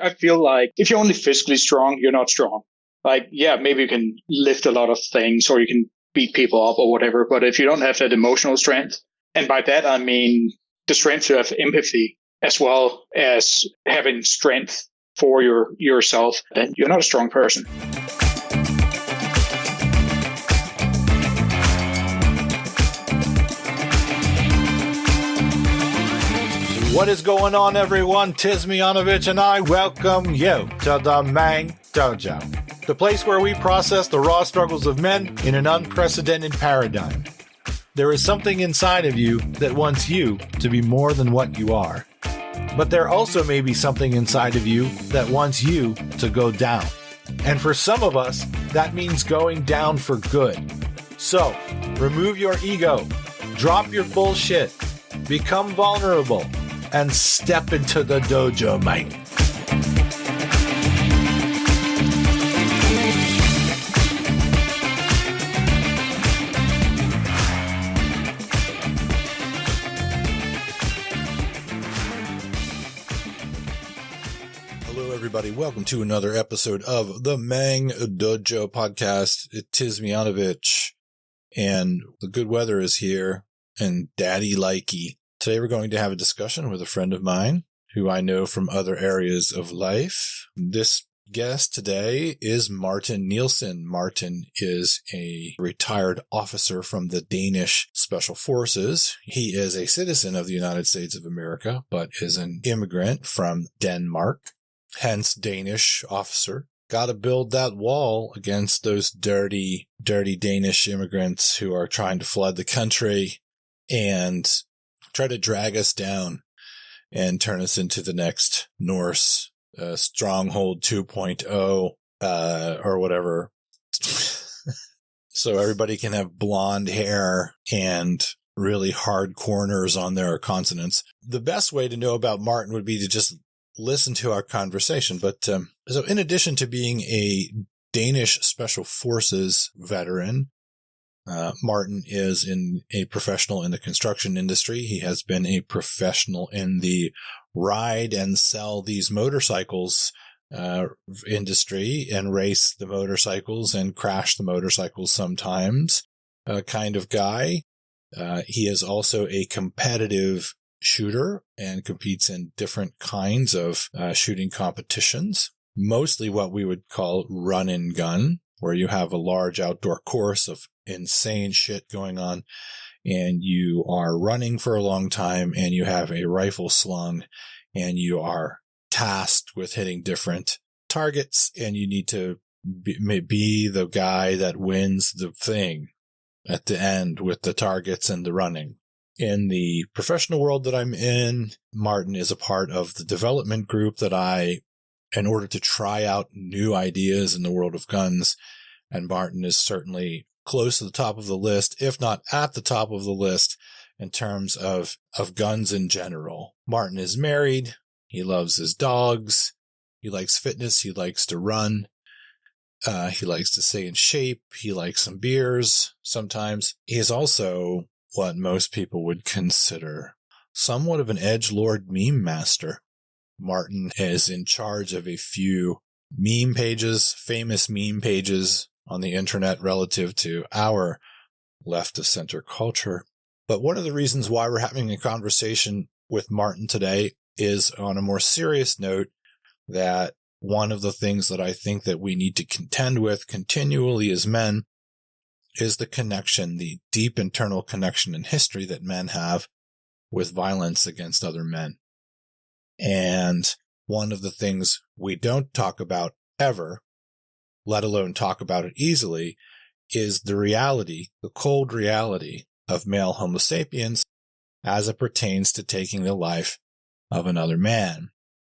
I feel like if you're only physically strong, you're not strong. Like, yeah, maybe you can lift a lot of things or you can beat people up or whatever. But if you don't have that emotional strength, and by that, I mean the strength to have empathy as well as having strength for yourself, then you're not a strong person. What is going on, everyone? Tis Miyanovich, and I welcome you to the Mang Dojo, the place where we process the raw struggles of men in an unprecedented paradigm. There is something inside of you that wants you to be more than what you are. But there also may be something inside of you that wants you to go down. And for some of us, that means going down for good. So, remove your ego, drop your bullshit, become vulnerable, and step into the dojo, mate. Hello, everybody. Welcome to another episode of the Mang Dojo podcast. It is Miyanovich, and the good weather is here, and daddy likey. Today we're going to have a discussion with a friend of mine who I know from other areas of life. This guest today is Miyanovich Nielsen. Martin is a retired officer from the Danish Special Forces. He is a citizen of the United States of America, but is an immigrant from Denmark, hence Danish officer. Got to build that wall against those dirty Danish immigrants who are trying to flood the country and try to drag us down and turn us into the next Norse Stronghold 2.0 or whatever. So everybody can have blonde hair and really hard corners on their consonants. The best way to know about Martin would be to just listen to our conversation. But so in addition to being a Danish Special Forces veteran, Martin is a professional in the construction industry. He has been a professional in the ride and sell these motorcycles industry and race the motorcycles and crash the motorcycles sometimes kind of guy. He is also a competitive shooter and competes in different kinds of shooting competitions, mostly what we would call run and gun, where you have a large outdoor course of insane shit going on and you are running for a long time and you have a rifle slung and you are tasked with hitting different targets and you need to be the guy that wins the thing at the end with the targets and the running. In the professional world that I'm in, Martin is a part of the development group that in order to try out new ideas in the world of guns, and Martin is certainly close to the top of the list, if not at the top of the list in terms of guns in general. Martin is married. He loves his dogs. He likes fitness. He likes to run. He likes to stay in shape. He likes some beers sometimes. He is also what most people would consider somewhat of an edgelord meme master. Martin is in charge of a few meme pages, famous meme pages on the internet relative to our left of center culture. But one of the reasons why we're having a conversation with Martin today is on a more serious note, that one of the things that I think that we need to contend with continually as men is the connection, the deep internal connection in history that men have with violence against other men. And one of the things we don't talk about ever, let alone talk about it easily, is the reality, the cold reality of male Homo sapiens as it pertains to taking the life of another man.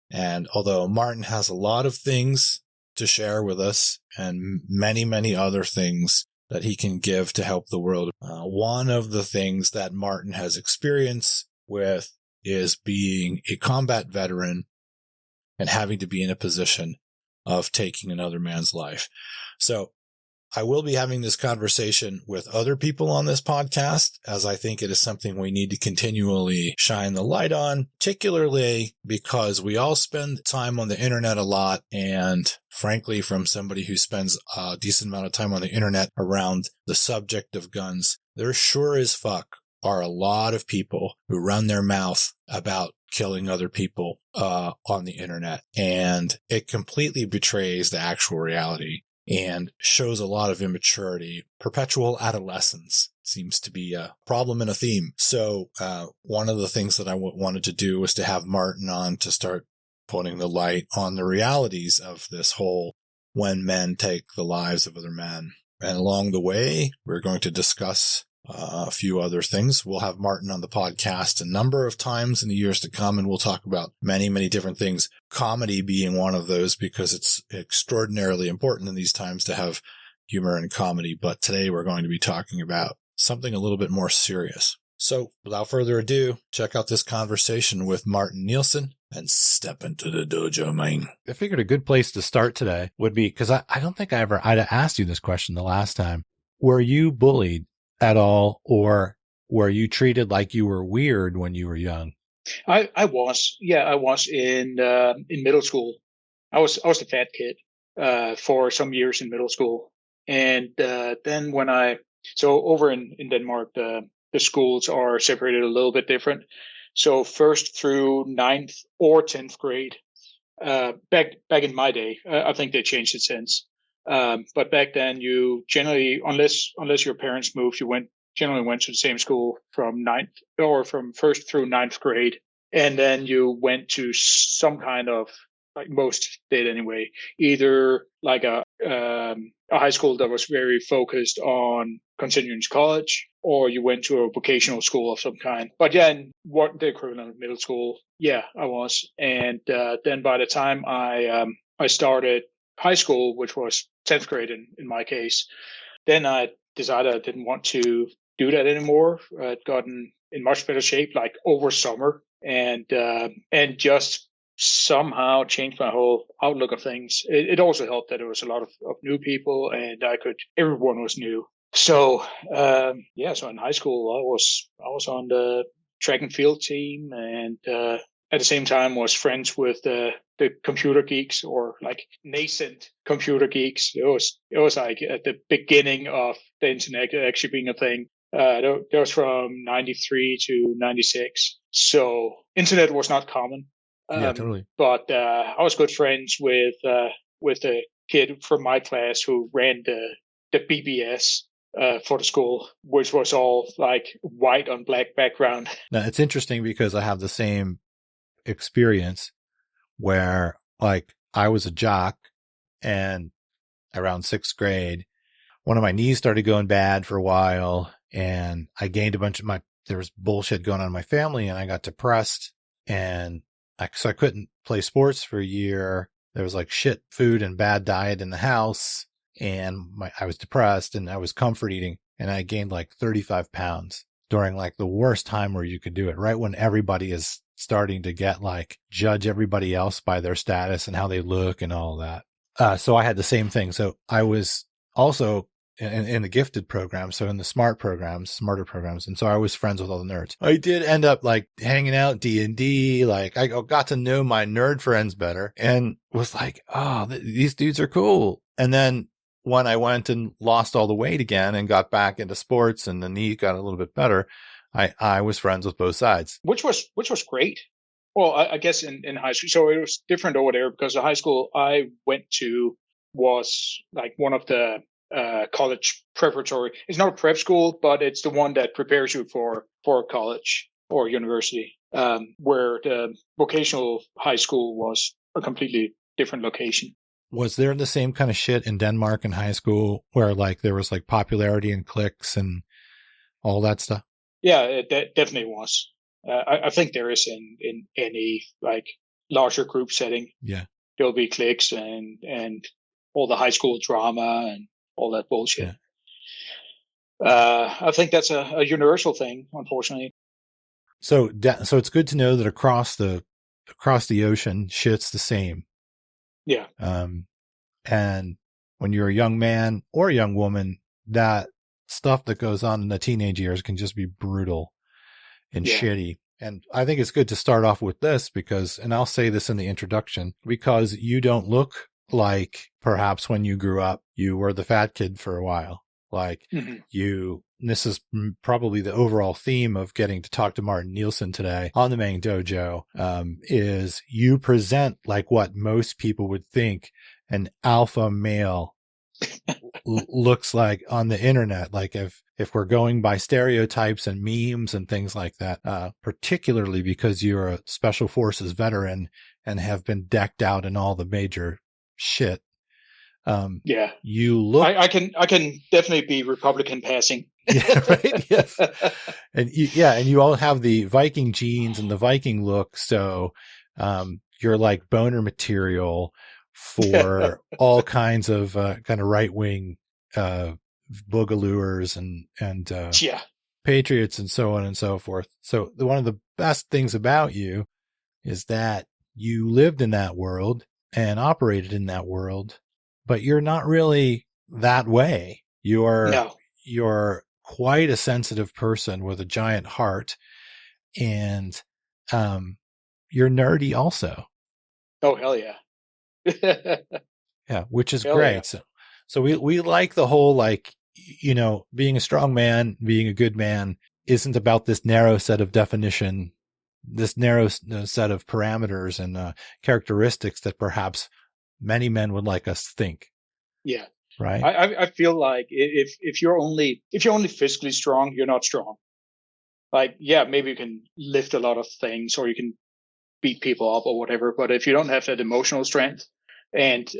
And although Martin has a lot of things to share with us and many, many other things that he can give to help the world, one of the things that Martin has experience with is being a combat veteran and having to be in a position of taking another man's life. So I will be having this conversation with other people on this podcast, as I think it is something we need to continually shine the light on, particularly because we all spend time on the internet a lot. And frankly, from somebody who spends a decent amount of time on the internet around the subject of guns, there sure as fuck are a lot of people who run their mouth about killing other people on the internet. And it completely betrays the actual reality and shows a lot of immaturity. Perpetual adolescence seems to be a problem and a theme. So one of the things that I wanted to do was to have Martin on to start putting the light on the realities of this whole when men take the lives of other men. And along the way, we're going to discuss a few other things. We'll have Martin on the podcast a number of times in the years to come, and we'll talk about many, many different things. Comedy being one of those, because it's extraordinarily important in these times to have humor and comedy. But today we're going to be talking about something a little bit more serious. So without further ado, check out this conversation with Martin Nielsen and step into the dojo, man. I figured a good place to start today would be, because I don't think I'd asked you this question the last time. Were you bullied at all, or were you treated like you were weird when you were young? I was in middle school. I was the fat kid for some years in middle school, and then over in Denmark, the schools are separated a little bit different. So first through 9th or 10th grade, back in my day, I think they changed it since. But back then, you generally, unless your parents moved, generally went to the same school from from 1st through 9th grade, and then you went to some kind of, like most did anyway, either like a high school that was very focused on continuing to college, or you went to a vocational school of some kind. But yeah, in what the equivalent of middle school, yeah, I was, and then by the time I started high school, which was 10th grade in my case, then I decided I didn't want to do that anymore. I'd gotten in much better shape, like over summer, and just somehow changed my whole outlook of things. It also helped that there was a lot of new people, and everyone was new. So so in high school, I was on the track and field team, and at the same time was friends with the computer geeks, or like nascent computer geeks. It was like at the beginning of the internet actually being a thing. That was from 93 to 96. So internet was not common. Yeah, totally. But I was good friends with the kid from my class who ran the BBS for the school, which was all like white on black background. Now, it's interesting because I have the same experience where, like, I was a jock, and around 6th grade, one of my knees started going bad for a while, and I gained a bunch of there was bullshit going on in my family, and I got depressed, and so I couldn't play sports for a year. There was like shit food and bad diet in the house, and I was depressed, and I was comfort eating, and I gained like 35 pounds during like the worst time where you could do it, right when everybody is starting to get like judge everybody else by their status and how they look and all that. So I had the same thing. So I was also in the gifted program, so in the smarter programs, and so I was friends with all the nerds. I did end up like hanging out D&D, like I got to know my nerd friends better, and was like, oh, these dudes are cool. And then when I went and lost all the weight again and got back into sports, and the knee got a little bit better, I was friends with both sides, which was great. Well, I guess in high school, so it was different over there because the high school I went to was like one of the college preparatory. It's not a prep school, but it's the one that prepares you for college or university, where the vocational high school was a completely different location. Was there the same kind of shit in Denmark in high school where like there was like popularity and cliques and all that stuff? Yeah, it definitely was. I think there is in any like larger group setting. Yeah, there'll be cliques and all the high school drama and all that bullshit. Yeah. I think that's a universal thing, unfortunately. So it's good to know that across the ocean, shit's the same. Yeah. And when you're a young man or a young woman, that stuff that goes on in the teenage years can just be brutal and shitty. And I think it's good to start off with this because, and I'll say this in the introduction, because you don't look like perhaps when you grew up, you were the fat kid for a while. Like this is probably the overall theme of getting to talk to Martin Nielsen today on the Mang Dojo, is you present like what most people would think an alpha male looks like on the internet. Like if we're going by stereotypes and memes and things like that, particularly because you're a special forces veteran and have been decked out in all the major shit. You look, I can definitely be Republican passing. Yeah, right. Yes. And you all have the Viking genes and the Viking look. So, you're like boner material for all kinds of, kind of right wing, boogalooers and patriots and so on and so forth. So one of the best things about you is that you lived in that world and operated in that world, but you're not really that way. You're quite a sensitive person with a giant heart, and you're nerdy also. Oh, hell yeah. Yeah, which is great. Yeah. So we like the whole, like, being a strong man, being a good man isn't about this narrow set of definition, this narrow set of parameters and characteristics that perhaps many men would like us to think. Yeah. Right. I feel like if you're only physically strong, you're not strong. Like, yeah, maybe you can lift a lot of things or you can beat people up or whatever, but if you don't have that emotional strength, and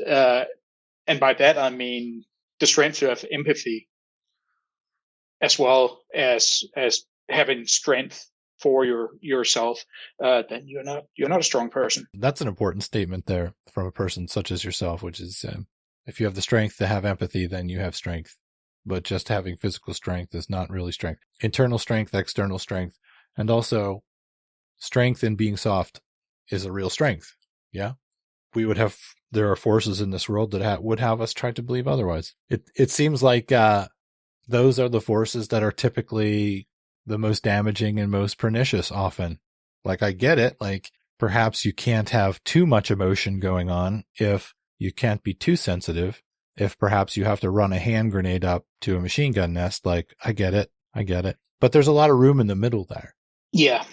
by that I mean the strength to have empathy, as well as having strength for yourself, then you're not a strong person. That's an important statement there from a person such as yourself, which is, if you have the strength to have empathy, then you have strength. But just having physical strength is not really strength. Internal strength, external strength, and also strength in being soft is a real strength. Yeah. There are forces in this world that would have us try to believe otherwise. It seems like, those are the forces that are typically the most damaging and most pernicious often. Like, I get it. Like, perhaps you can't have too much emotion going on if you can't be too sensitive. If perhaps you have to run a hand grenade up to a machine gun nest, like, I get it. But there's a lot of room in the middle there. Yeah.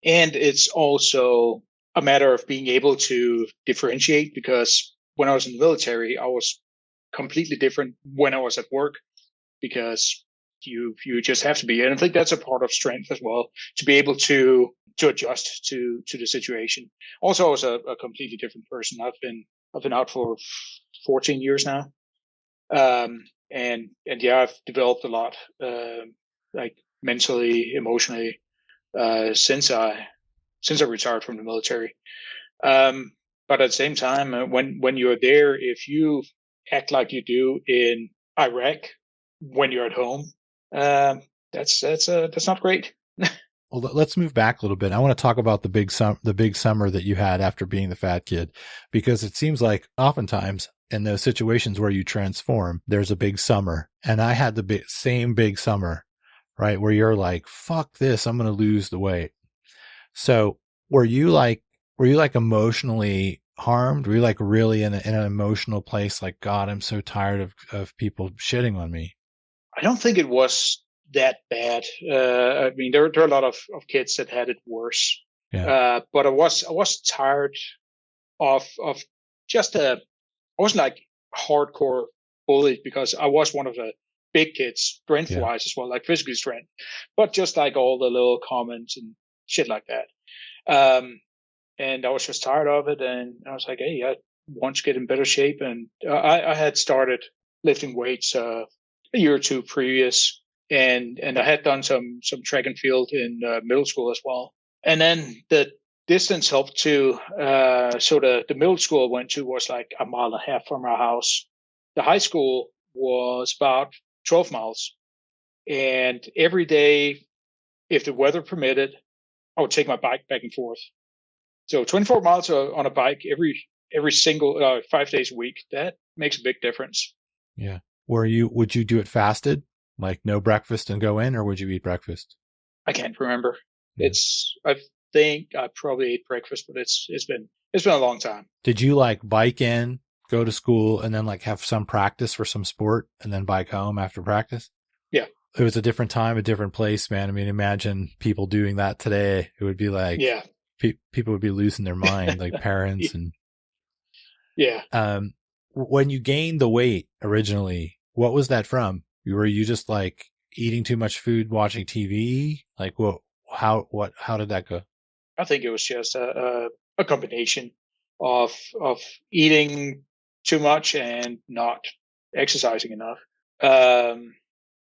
And it's also a matter of being able to differentiate, because when I was in the military, I was completely different when I was at work, because you just have to be. And I think that's a part of strength as well, to be able to adjust to the situation. Also, I was a completely different person. I've been out for 14 years now. And yeah, I've developed a lot, like mentally, emotionally, since I retired from the military. But at the same time, when you're there, if you act like you do in Iraq when you're at home, that's not great. Well, let's move back a little bit. I want to talk about the big summer that you had after being the fat kid, because it seems like oftentimes in those situations where you transform, there's a big summer. And I had the same big summer, right? Where you're like, fuck this, I'm going to lose the weight. So were you like emotionally harmed? Were you like really in an emotional place? Like, God, I'm so tired of people shitting on me. I don't think it was that bad. I mean, there are a lot of kids that had it worse. Yeah. But I was tired of just I wasn't like hardcore bullied, because I was one of the big kids strength wise as well, like physically strength, but just like all the little comments and shit like that. And I was just tired of it. And I was like, hey, I want to get in better shape. And I had started lifting weights a year or two previous. And I had done some track and field in middle school as well. And then the distance helped too. So the middle school I went to was like a mile and a half from our house. The high school was about 12 miles. And every day, if the weather permitted, I would take my bike back and forth. So 24 miles on a bike every single 5 days a week. That makes a big difference. Yeah. Would you do it fasted? Like no breakfast and go in, or would you eat breakfast? I can't remember. Yeah. I think I probably ate breakfast, but it's been a long time. Did you like bike in, go to school, and then like have some practice for some sport and then bike home after practice? Yeah. It was a different time, a different place, man. I mean, imagine people doing that today. It would be like, yeah, people would be losing their mind, like parents and. Yeah. When you gained the weight originally, what was that from? Were you just like eating too much food, watching TV? Like how did that go? I think it was just a combination of eating too much and not exercising enough.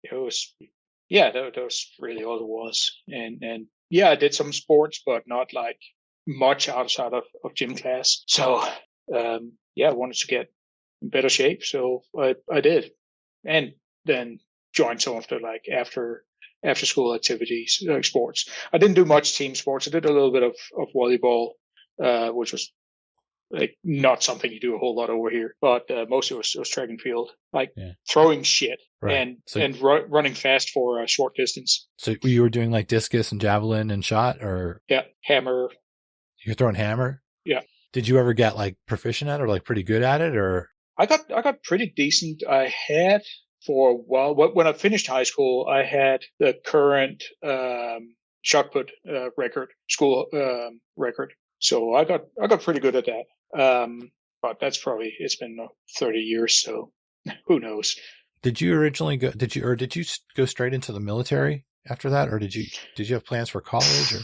It was, that was really all it was. And yeah, I did some sports, but not like much outside of gym class. So, I wanted to get in better shape. So I did. And then joined some of the like after school activities, like sports. I didn't do much team sports. I did a little bit of volleyball, which was like not something you do a whole lot over here, but mostly it was track and field, like throwing shit and running fast for a short distance. So you were doing like discus and javelin and shot, or hammer. You're throwing hammer. Yeah. Did you ever get like proficient at it or like pretty good at it, or? I got pretty decent. I had for a while. When I finished high school, I had the current shot put record, school record. So I got pretty good at that. But that's probably, it's been 30 years, so who knows? Did you originally go? Did you go straight into the military after that, or did you have plans for college? Or?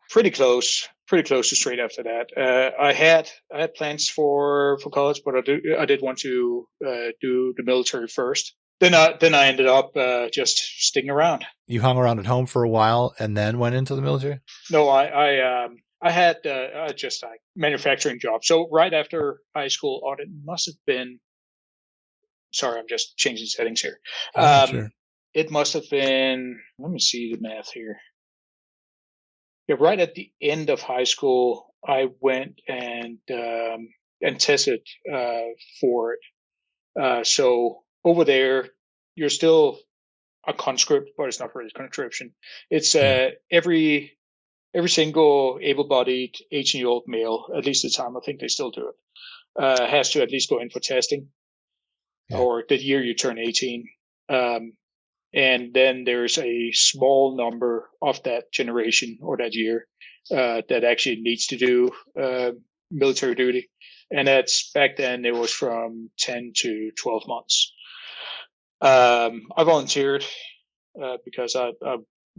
Pretty close to straight after that. I had plans for college, but I did want to do the military first. Then I ended up just sticking around. You hung around at home for a while and then went into the military? No, I had just like manufacturing job. So right after high school, it must have been. Sorry, I'm just changing settings here. Sure. It must have been. Let me see the math here. Yeah, right at the end of high school, I went and tested for it. So over there, you're still a conscript, but it's not really conscription. It's every single able-bodied 18-year-old male, at least at the time, I think they still do it, has to at least go in for testing, or the year you turn 18. And then there's a small number of that generation or that year that actually needs to do military duty. And that's back then it was from 10 to 12 months. I volunteered because I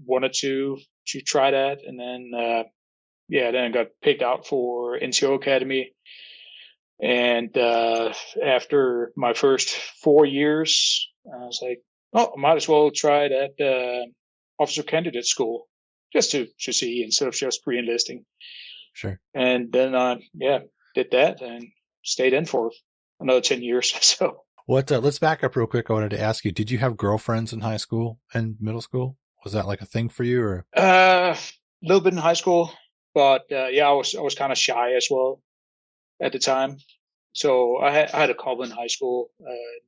wanted to try that. And then, then I got picked out for NCO Academy. And after my first 4 years, I was like, I might as well try that officer candidate school just to see instead of just re-enlisting. Sure. And then I did that and stayed in for another 10 years. So let's back up real quick. I wanted to ask you, did you have girlfriends in high school and middle school? Was that like a thing for you, or? A little bit in high school, but I was kind of shy as well at the time. So I had a couple in high school,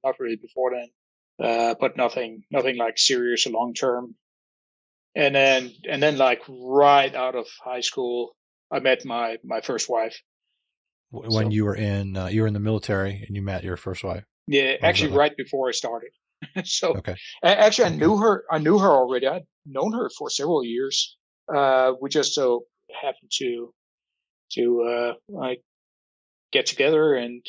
not really before then. But nothing like serious or long term. And then like right out of high school, I met my first wife. When you were in the military and you met your first wife? Yeah, actually right before I started. So okay. Actually, I knew her already. I'd known her for several years. We just so happened to like get together and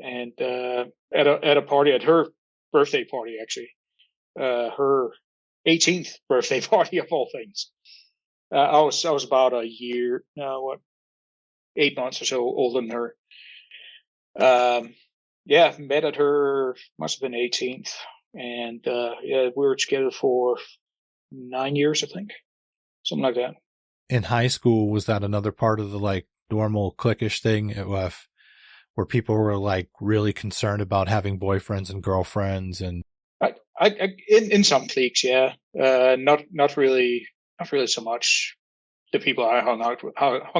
at a party, at her birthday party, actually, her 18th birthday party of all things. I was about a year, 8 months or so older than her. Met at her, must have been 18th, and we were together for 9 years, I think, something like that. In high school, was that another part of the like normal cliquish thing where people were like really concerned about having boyfriends and girlfriends? And in some cliques, not really so much the people I hung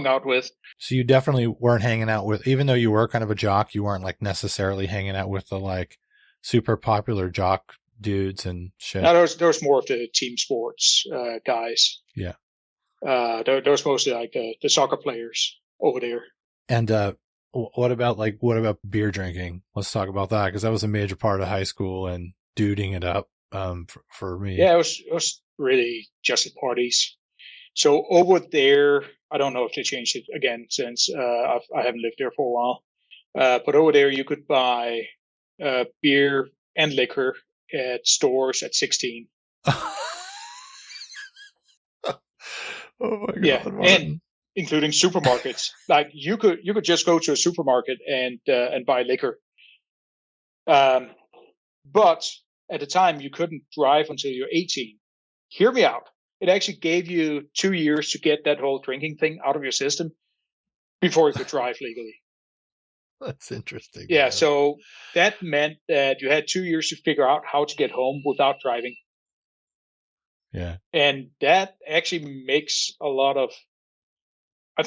out with. So you definitely weren't hanging out with, even though you were kind of a jock, you weren't like necessarily hanging out with the like super popular jock dudes and shit. Now there's more of the team sports guys. Yeah. There's mostly like the soccer players over there. And what about beer drinking? Let's talk about that, because that was a major part of high school and duding it up for me. Yeah, it was really just at parties. So over there, I don't know if they changed it again since I haven't lived there for a while. But over there, you could buy beer and liquor at stores at 16. Oh my God! Yeah, Martin. and including supermarkets. Like you could just go to a supermarket and buy liquor. But at the time, you couldn't drive until you're 18. Hear me out. It actually gave you 2 years to get that whole drinking thing out of your system before you could drive legally. That's interesting. Yeah, man. so that meant that you had 2 years to figure out how to get home without driving. Yeah. And that actually makes a lot of, I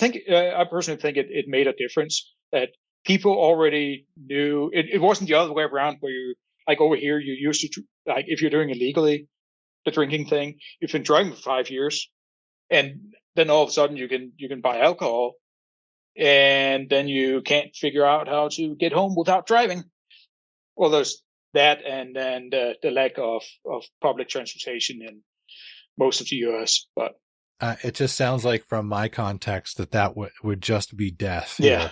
personally think it made a difference that people already knew. It wasn't the other way around where you, like over here, you used to, like if you're doing illegally, the drinking thing, you've been driving for 5 years, and then all of a sudden you can buy alcohol, and then you can't figure out how to get home without driving. Well, there's that, and then the lack of public transportation in most of the U.S. But it just sounds like from my context that would just be death. Yeah. Here.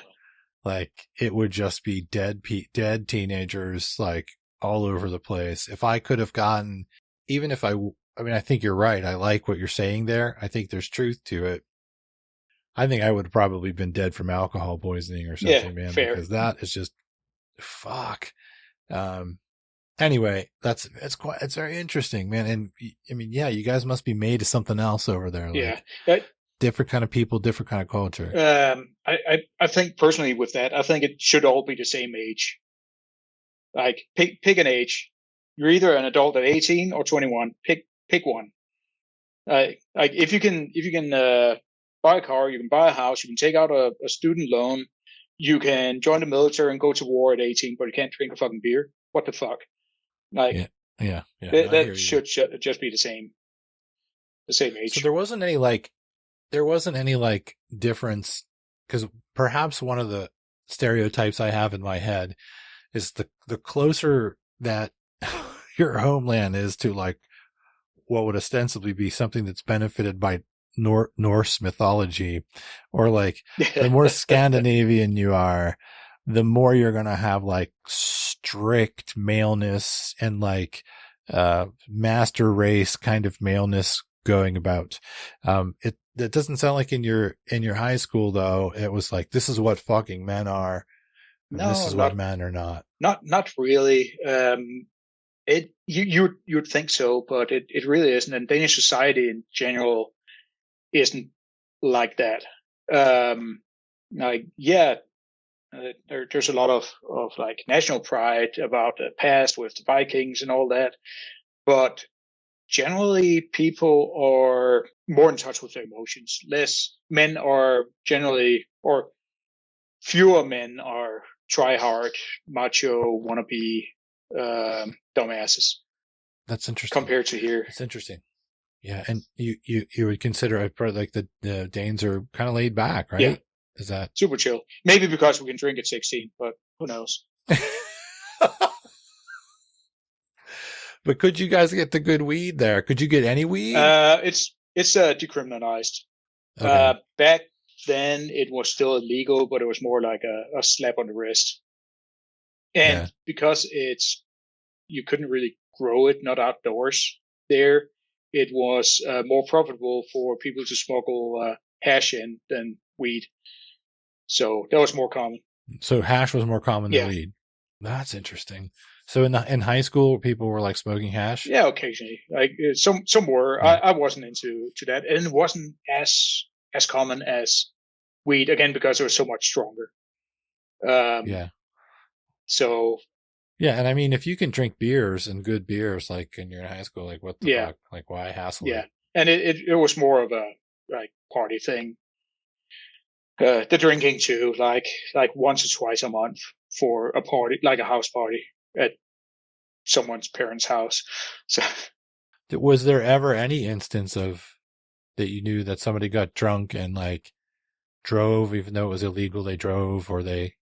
Like it would just be dead teenagers, like all over the place. If I could have gotten, even if I mean, I think you're right. I like what you're saying there. I think there's truth to it. I think I would have probably been dead from alcohol poisoning or something, man, fair. because that is just fuck. Anyway, it's very interesting, man. And I mean, yeah, you guys must be made to something else over there. Like, yeah. Different kind of people, different kind of culture. I think personally with that, I think it should all be the same age. Like pick an age. You're either an adult at 18 or 21. Pick one. Like if you can buy a car, you can buy a house, you can take out a student loan, you can join the military and go to war at 18, but you can't drink a fucking beer. What the fuck? Like yeah. That should just be the same age. So there wasn't any difference, because perhaps one of the stereotypes I have in my head is the closer that your homeland is to like what would ostensibly be something that's benefited by Norse mythology, or like the more Scandinavian you are, the more you're going to have like strict maleness and like master race kind of maleness going about. It doesn't sound like in your high school though. It was like, this is what fucking men are. And No, this is what men are not. Not really. You'd think so, but it really isn't. And Danish society in general isn't like that. There's a lot of like national pride about the past with the Vikings and all that, but generally people are more in touch with their emotions. Less men are generally, or fewer men are try hard, macho, wannabe, dumbasses. That's interesting. Compared to here. It's interesting. Yeah. And you would consider like the Danes are kind of laid back, right? Yeah. Is that super chill? Maybe because we can drink at 16, but who knows? But could you guys get the good weed there? Could you get any weed? It's decriminalized. Okay. Back then it was still illegal, but it was more like a slap on the wrist. And because you couldn't really grow it, not outdoors there, it was more profitable for people to smuggle hash in than weed. So that was more common. So hash was more common than weed. That's interesting. So in high school, people were like smoking hash? Yeah, occasionally. Like some were. Yeah. I wasn't into that, and it wasn't as common as weed, again, because it was so much stronger. So. Yeah, and I mean, if you can drink beers and good beers, like when you're in high school, like what the fuck? Like why hassle? Yeah, and it was more of a like party thing. The drinking too, like once or twice a month for a party, like a house party at someone's parents' house. So, Was there ever any instance of that you knew that somebody got drunk and like drove, even though it was illegal, they drove, or they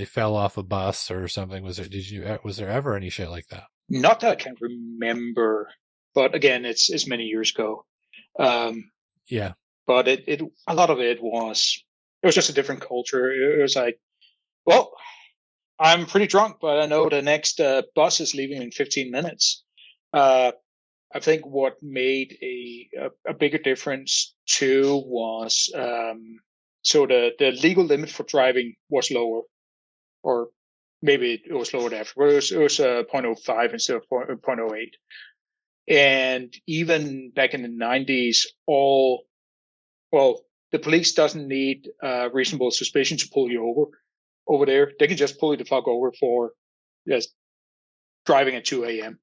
fell off a bus or something? Was there ever any shit like that? not that I can remember, but again, it's many years ago. Yeah. But it a lot of it was just a different culture. It was like, well, I'm pretty drunk, but I know the next bus is leaving in 15 minutes. I think what made a bigger difference too was so the legal limit for driving was lower, or maybe it was lowered after, but it was 0.05 instead of 0.08. And even back in the 90s, the police doesn't need reasonable suspicion to pull you over there. They can just pull you the fuck over for just driving at 2 a.m.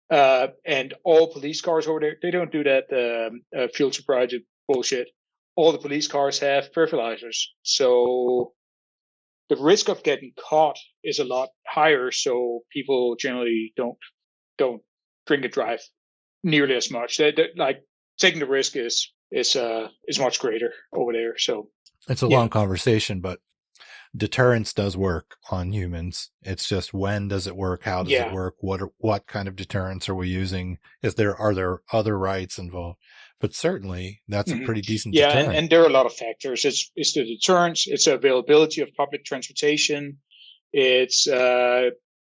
And all police cars over there, they don't do that field sobriety bullshit. All the police cars have breathalyzers. So the risk of getting caught is a lot higher. So people generally don't drink and drive nearly as much. They're like taking the risk is much greater over there. So it's a long conversation, but deterrence does work on humans. It's just, when does it work? How does it work? What kind of deterrence are we using? Are there other rights involved? But certainly that's a pretty decent deterrent. And there are a lot of factors. It's the deterrence, it's the availability of public transportation, it's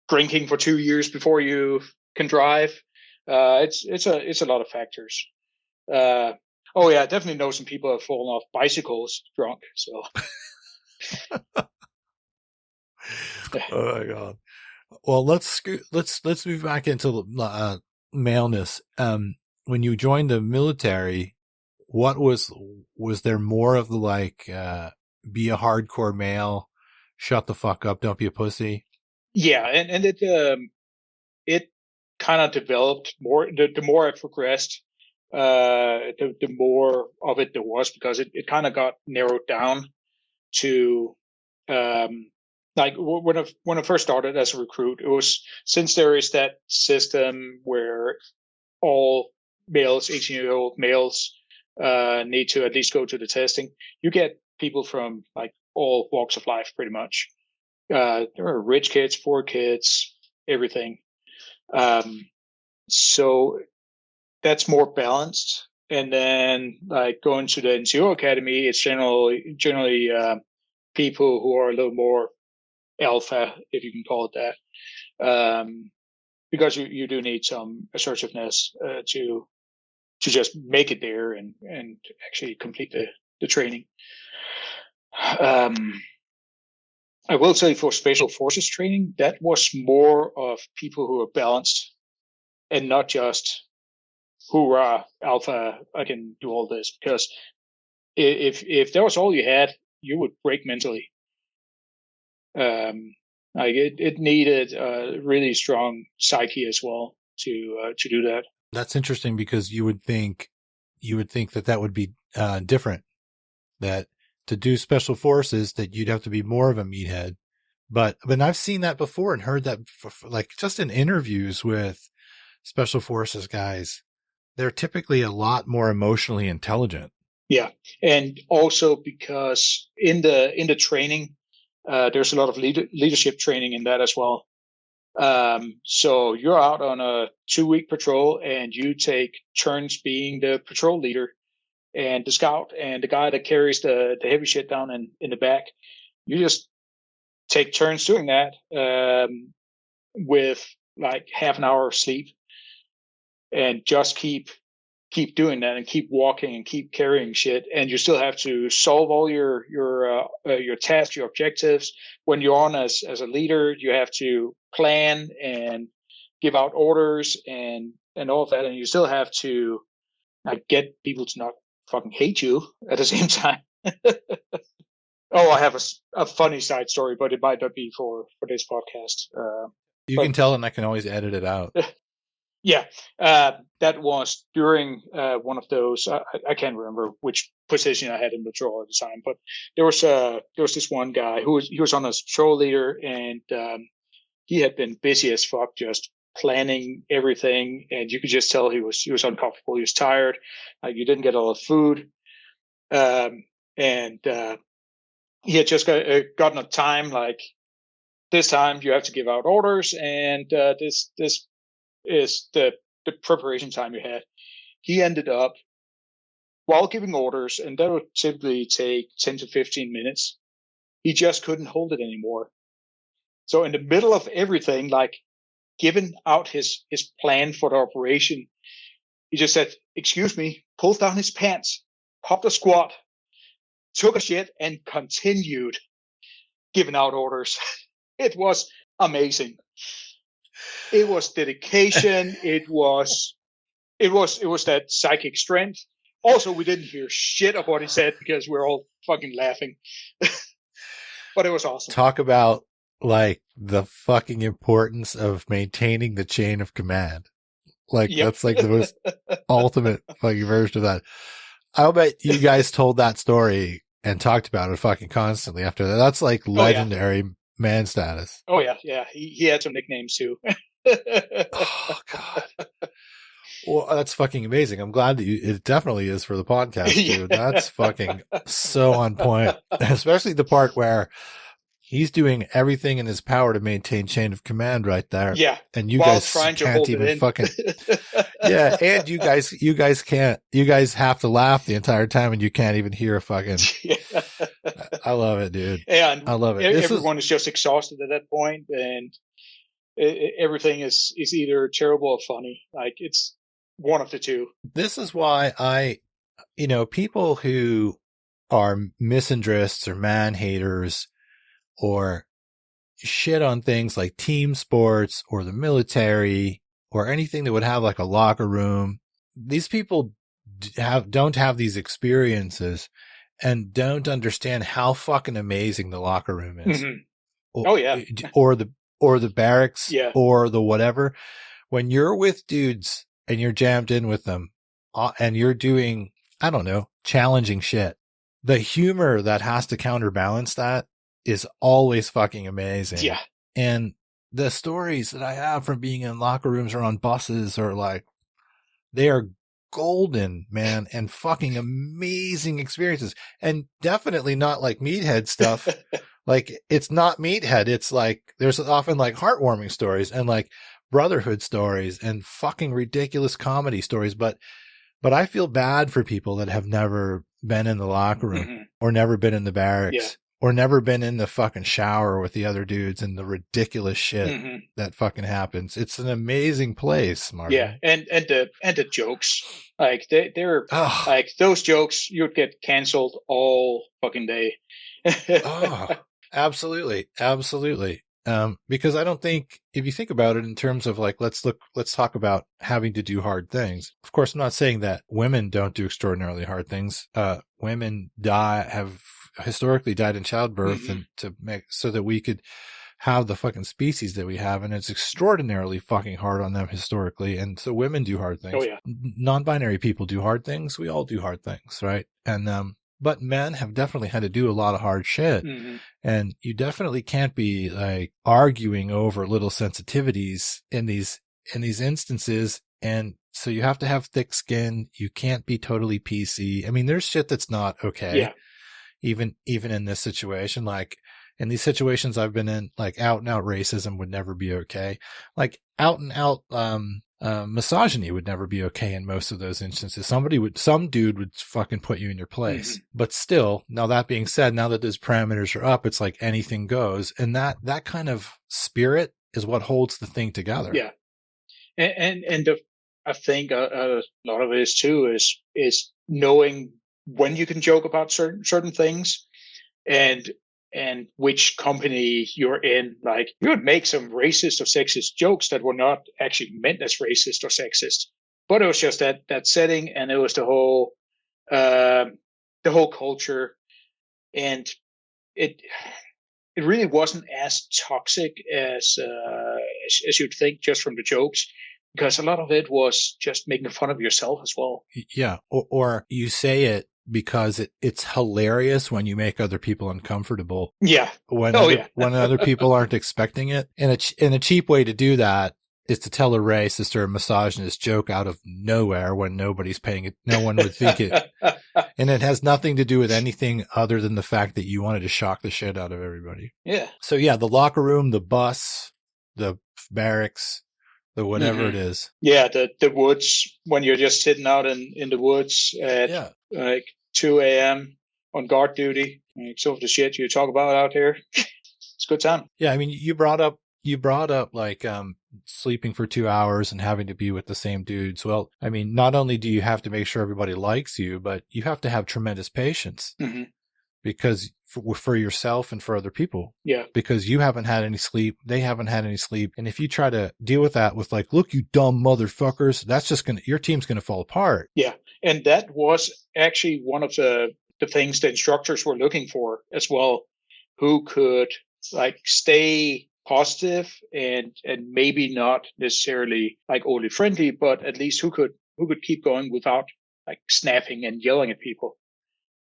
drinking for 2 years before you can drive. It's a lot of factors. I definitely know some people have fallen off bicycles drunk. So. Oh my God. Well, let's move back into maleness. When you joined the military, what was there more of the like, be a hardcore male, shut the fuck up, don't be a pussy? Yeah. And it kind of developed more, the more I progressed, the more of it there was, because it kind of got narrowed down to, like when I first started as a recruit, it was, since there is that system where all males, 18-year-old males, need to at least go to the testing, you get people from like all walks of life, pretty much. There are rich kids, poor kids, everything. So that's more balanced. And then like going to the NCO Academy, it's generally people who are a little more alpha, if you can call it that, because you do need some assertiveness to just make it there and actually complete the training. I will say for special forces training, that was more of people who are balanced and not just hoorah, alpha, I can do all this. Because if that was all you had, you would break mentally. Like it needed a really strong psyche as well to do that. That's interesting, because you would think that would be different, that to do special forces that you'd have to be more of a meathead. But I've seen that before and heard that like just in interviews with special forces guys, they're typically a lot more emotionally intelligent. Yeah. And also because in the training, there's a lot of leadership training in that as well. So you're out on a 2-week patrol and you take turns being the patrol leader and the scout and the guy that carries the heavy shit down in the back. You just take turns doing that, with like half an hour of sleep, and just keep doing that and keep walking and keep carrying shit. And you still have to solve all your tasks, your objectives. When you're on as a leader, you have to plan and give out orders and all of that. And you still have to get people to not fucking hate you at the same time. Oh, I have a funny side story, but it might not be for this podcast. You can tell, and I can always edit it out. Yeah, that was during one of those. I can't remember which position I had in the patrol at the time, but there was this one guy who was on as patrol leader, and he had been busy as fuck, just planning everything, and you could just tell he was uncomfortable. He was tired. Like, you didn't get a lot of food, and he had just gotten a time. Like, this time you have to give out orders, and this is the preparation time you had. He ended up, while giving orders, and that would typically take 10 to 15 minutes, he just couldn't hold it anymore. So in the middle of everything, like giving out his plan for the operation, he just said, "Excuse me," pulled down his pants, popped a squat, took a shit, and continued giving out orders. It was amazing. It was dedication. It was that psychic strength. Also, we didn't hear shit of what he said because we were all fucking laughing. But it was awesome. Talk about like the fucking importance of maintaining the chain of command. Like, yep. That's like the most ultimate fucking version of that. I'll bet you guys told that story and talked about it fucking constantly after that. That's like legendary man status. Oh yeah. Yeah. He had some nicknames too. Oh God. Well, that's fucking amazing. I'm glad that it definitely is for the podcast, dude. That's fucking so on point. Especially the part where he's doing everything in his power to maintain chain of command right there. Yeah. And you guys can't even fucking, yeah. And you guys have to laugh the entire time and you can't even hear a fucking, I love it, dude. Yeah. I love it. Everyone is just exhausted at that point, and everything is either terrible or funny. Like, it's one of the two. This is why people who are misandrists or man haters or shit on things like team sports or the military or anything that would have like a locker room, these people don't have these experiences and don't understand how fucking amazing the locker room is. Mm-hmm. Oh yeah. Or the barracks, or the whatever. When you're with dudes and you're jammed in with them and you're doing, I don't know, challenging shit, the humor that has to counterbalance that is always fucking amazing. Yeah. And the stories that I have from being in locker rooms or on buses are like, they are golden, man, and fucking amazing experiences. And definitely not like meathead stuff. Like, it's not meathead. It's like, there's often like heartwarming stories and like brotherhood stories and fucking ridiculous comedy stories. But I feel bad for people that have never been in the locker room or never been in the barracks or never been in the fucking shower with the other dudes and the ridiculous shit that fucking happens. It's an amazing place, Martin. Yeah. And the jokes, like they're like those jokes, you'd get canceled all fucking day. Absolutely. Absolutely. Because I don't think, if you think about it in terms of like, let's talk about having to do hard things. Of course, I'm not saying that women don't do extraordinarily hard things. Women have historically died in childbirth and to make so that we could have the fucking species that we have. And it's extraordinarily fucking hard on them historically. And so women do hard things. Oh yeah. Non-binary people do hard things. We all do hard things. Right. And, but men have definitely had to do a lot of hard shit. And you definitely can't be like arguing over little sensitivities in these instances. And so you have to have thick skin. You can't be totally PC. I mean, there's shit that's not okay. Yeah. Even in this situation, like in these situations I've been in, like out and out racism would never be okay. Like out and out, misogyny would never be okay in most of those instances. Some dude would fucking put you in your place. But still, now that being said, now that those parameters are up, it's like anything goes. And that kind of spirit is what holds the thing together. Yeah. And I think a lot of it is too, is knowing when you can joke about certain things and which company you're in. Like, you would make some racist or sexist jokes that were not actually meant as racist or sexist, but it was just that setting, and it was the whole culture, and it really wasn't as toxic as you'd think just from the jokes, because a lot of it was just making fun of yourself as well. Yeah. Or you say it because it's hilarious when you make other people uncomfortable. Yeah. When when other people aren't expecting it. And a cheap way to do that is to tell a racist or a misogynist joke out of nowhere when nobody's paying it. No one would think it. And it has nothing to do with anything other than the fact that you wanted to shock the shit out of everybody. Yeah. So yeah, the locker room, the bus, the barracks, the whatever it is. Yeah, the woods, when you're just sitting out in the woods at like 2 a.m. on guard duty. Like, some of the shit you talk about out here. It's a good time. Yeah, I mean, you brought up like sleeping for 2 hours and having to be with the same dudes. Well, I mean, not only do you have to make sure everybody likes you, but you have to have tremendous patience because for yourself and for other people. Yeah. Because you haven't had any sleep. They haven't had any sleep. And if you try to deal with that with like, look, you dumb motherfuckers, that's just your team's going to fall apart. Yeah. And that was actually one of the things the instructors were looking for as well, who could like stay positive and maybe not necessarily like overly friendly, but at least who could keep going without like snapping and yelling at people.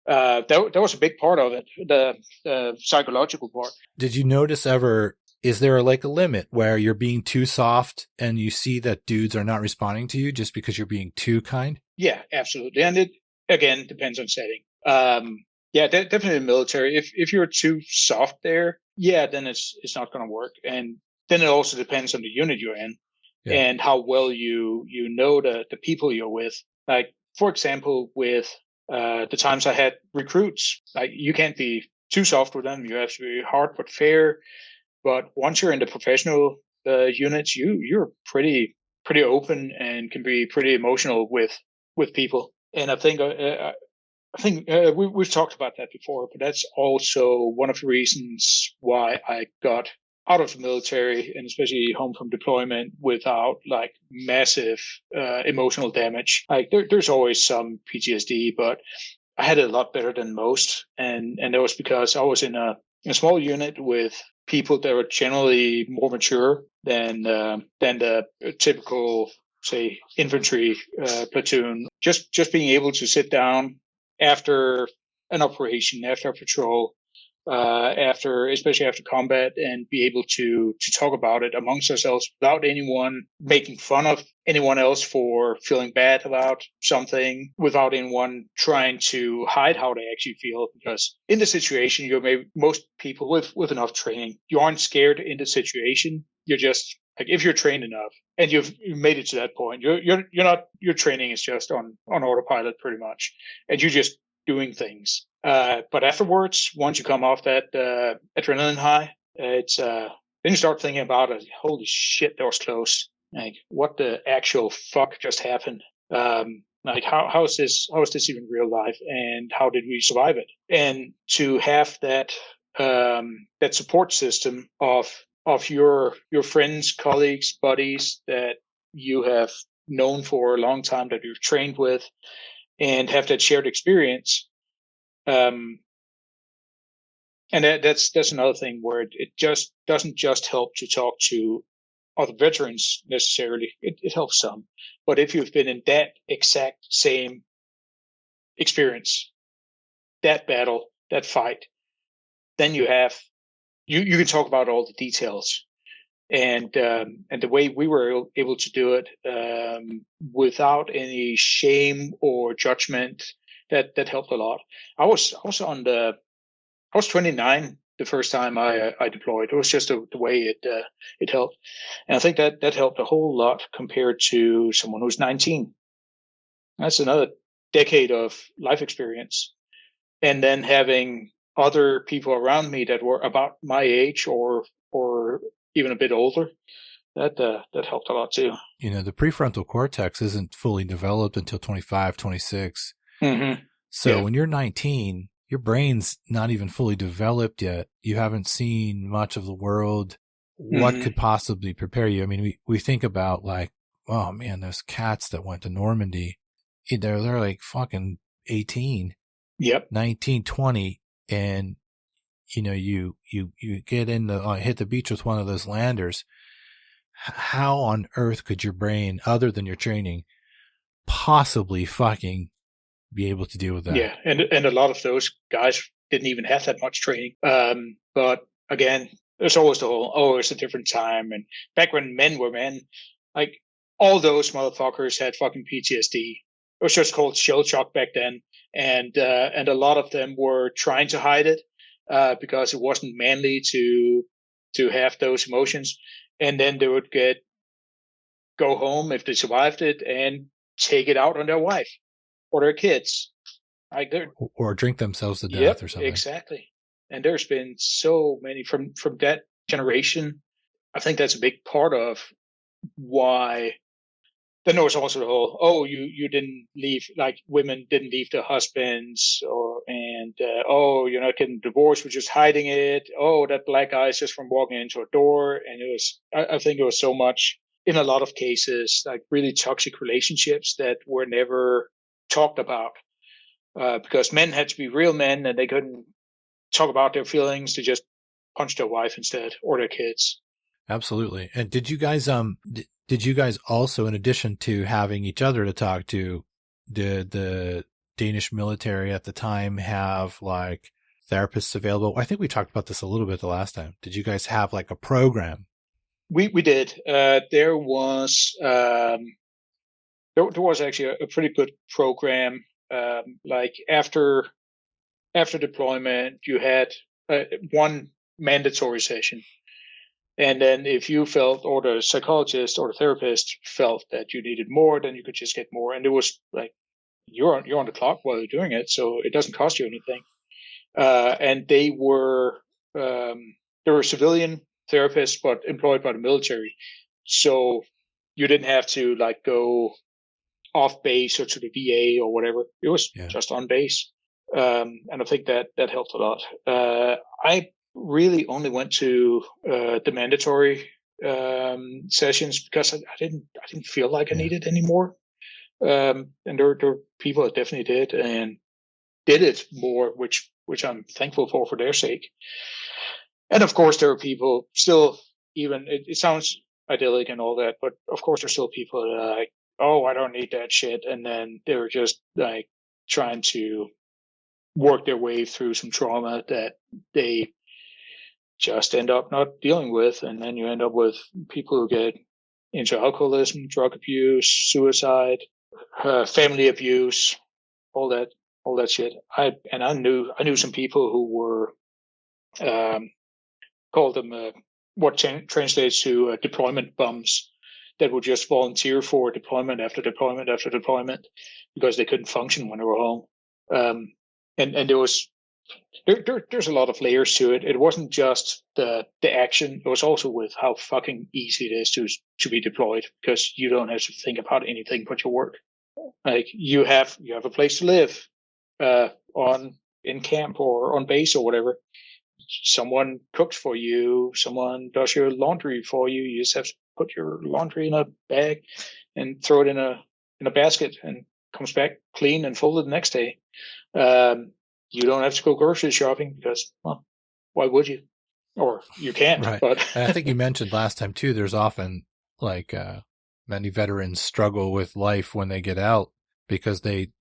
That was a big part of it, the psychological part. Did you notice ever, is there like a limit where you're being too soft and you see that dudes are not responding to you just because you're being too kind? Yeah, absolutely. And it, again, depends on setting. Yeah, definitely in the military. If you're too soft there, yeah, then it's not going to work. And then it also depends on the unit you're in and how well you know the people you're with. Like, for example, with the times I had recruits, like you can't be too soft with them. You have to be hard but fair. But once you're in the professional units, you're pretty open and can be pretty emotional with people. And I think we've talked about that before, but that's also one of the reasons why I got out of the military and especially home from deployment without like massive emotional damage. Like there's always some PTSD, but I had it a lot better than most, and that was because I was in a small unit with people that were generally more mature than the typical, say, infantry platoon. Just being able to sit down after an operation, after a patrol, especially after combat, and be able to talk about it amongst ourselves without anyone making fun of anyone else for feeling bad about something, without anyone trying to hide how they actually feel. Because in the situation, most people with enough training, you aren't scared in the situation. You're just like, if you're trained enough and you've made it to that point, your training is just on autopilot pretty much, and you're just doing things. But afterwards, once you come off that adrenaline high, it's then you start thinking about it. Holy shit, that was close. Like, what the actual fuck just happened? Like, how is this even real life? And how did we survive it? And to have that that support system of your friends, colleagues, buddies that you have known for a long time, that you've trained with, and have that shared experience. And that's another thing where it just doesn't just help to talk to other veterans necessarily. It helps some, but if you've been in that exact same experience, that battle, that fight, then you can talk about all the details. And the way we were able to do it without any shame or judgment, that helped a lot. I was 29 the first time I deployed. It was just the way it helped, and I think that helped a whole lot compared to someone who's 19. That's another decade of life experience, and then having other people around me that were about my age or even a bit older, that helped a lot too. You know, the prefrontal cortex isn't fully developed until 25, 26. Mm-hmm. So when you're 19, your brain's not even fully developed yet. You haven't seen much of the world. What could possibly prepare you? I mean, we think about like, oh man, those cats that went to Normandy, they're like fucking 18, 19, 20. And, you know, you get in hit the beach with one of those landers. How on earth could your brain, other than your training, possibly fucking be able to deal with that. Yeah, and a lot of those guys didn't even have that much training. But again, there's always the whole, it's a different time. And back when men were men, like all those motherfuckers had fucking PTSD. It was just called shell shock back then, and a lot of them were trying to hide it because it wasn't manly to have those emotions. And then they would go home if they survived it and take it out on their wife or their kids. Like or drink themselves to death or something. Exactly. And there's been so many from that generation. I think that's a big part of why. Then there was also the whole, you didn't leave, like women didn't leave their husbands, you're not getting divorced, we're just hiding it. Oh, that black guy is just from walking into a door. And it was, I think it was so much, in a lot of cases, like really toxic relationships that were never talked about. Because men had to be real men and they couldn't talk about their feelings. They just punched their wife instead or their kids. Absolutely. And did you guys also, in addition to having each other to talk to, did the Danish military at the time have like therapists available? I think we talked about this a little bit the last time. Did you guys have like a program? We did. There was actually a pretty good program. Like after deployment, you had one mandatory session. And then if you felt, or the psychologist or the therapist felt that you needed more, then you could just get more. And it was like, you're on the clock while you're doing it, so it doesn't cost you anything. And they were civilian therapists, but employed by the military. So you didn't have to like go off base or to the VA or whatever. It was just on base. And I think that helped a lot. I really only went to the mandatory sessions because I didn't feel like I needed any more. And there are people that definitely did and did it more, which I'm thankful for their sake. And of course, there are people still, even it sounds idyllic and all that, but of course, there's still people that are like, oh, I don't need that shit, and then they're just like trying to work their way through some trauma that they just end up not dealing with, and then you end up with people who get into alcoholism, drug abuse, suicide, family abuse, all that shit. I knew some people who were called them what translates to deployment bums, that would just volunteer for deployment after deployment after deployment because they couldn't function when they were home. And there's a lot of layers to it. It wasn't just the action. It was also with how fucking easy it is to be deployed, because you don't have to think about anything but your work. Like you have a place to live in camp or on base or whatever. Someone cooks for you. Someone does your laundry for you. You just have to put your laundry in a bag and throw it in a basket, and comes back clean and folded the next day. You don't have to go grocery shopping because, well, why would you? Or you can't. Right. But and I think you mentioned last time too, there's often like many veterans struggle with life when they get out because they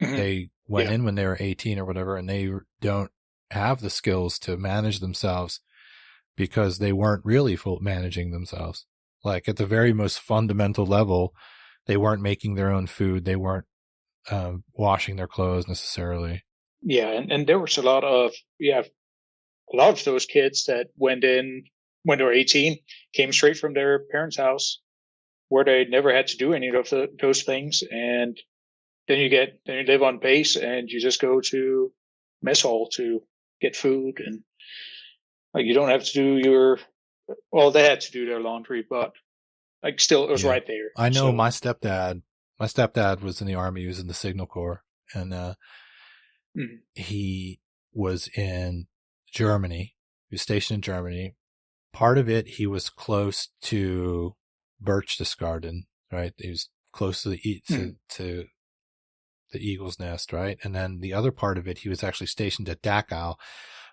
went in when they were 18 or whatever, and they don't have the skills to manage themselves because they weren't really managing themselves. Like at the very most fundamental level, they weren't making their own food. They weren't washing their clothes necessarily. Yeah, and there was a lot of those kids that went in when they were 18, came straight from their parents' house where they never had to do any of those things, and then you live on base and you just go to mess hall to get food, and like you don't have to do they had to do their laundry, but like still it was right there. I know my stepdad was in the Army. He was in the Signal Corps, and he was in Germany. He was stationed in Germany. Part of it, he was close to Berchtesgaden, right? He was close to to the Eagle's Nest, right? And then the other part of it, he was actually stationed at Dachau.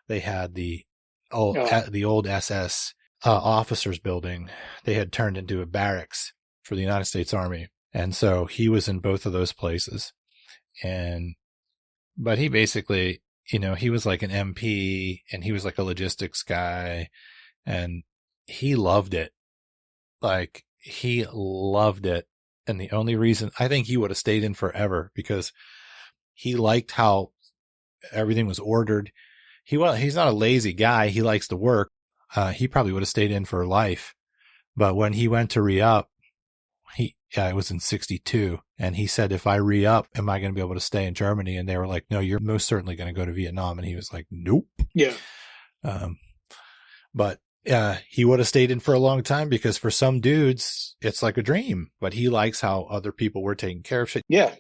They had the old SS officers building. They had turned into a barracks for the United States Army. And so he was in both of those places. And But he basically, he was like an MP and he was like a logistics guy and he loved it. Like he loved it. And the only reason I think he would have stayed in forever because he liked how everything was ordered. He's not a lazy guy. He likes to work. He probably would have stayed in for life. But when he went to re-up, it was in 1962. And he said, if I re-up, am I going to be able to stay in Germany? And they were like, no, you're most certainly going to go to Vietnam. And he was like, nope. Yeah. But he would have stayed in for a long time because for some dudes, it's like a dream. But he likes how other people were taking care of shit. Yeah.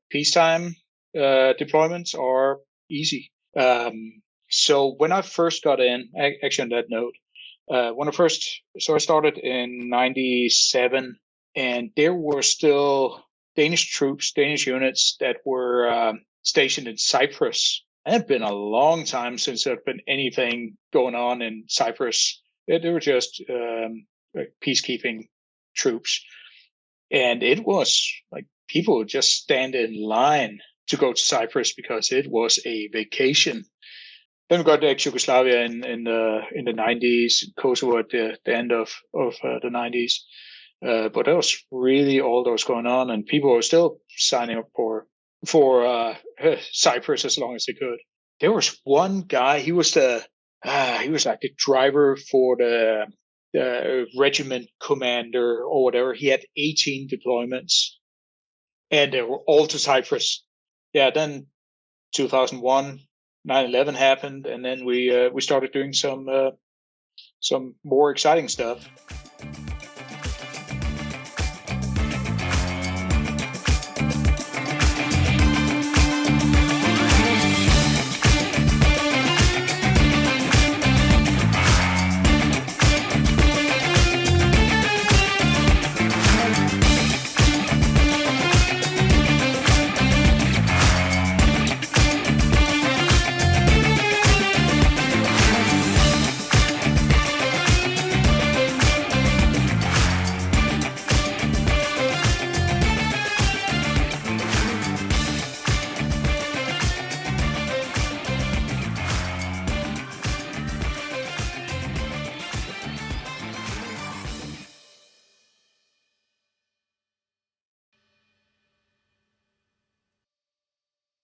Peacetime deployments are easy. So when I first got in, actually on that note, I started in 97, and there were still Danish troops, Danish units that were stationed in Cyprus. It had been a long time since there had been anything going on in Cyprus. They were just peacekeeping troops. And it was like people would just stand in line to go to Cyprus because it was a vacation. Then we got to ex-Yugoslavia in the 90s, Kosovo at the end of the 90s. But that was really all that was going on, and people were still signing up for Cyprus as long as they could. There was one guy. He was like the driver for the regiment commander or whatever. He had 18 deployments, and they were all to Cyprus. Yeah. Then 2001. 9/11 happened, and then we started doing some more exciting stuff.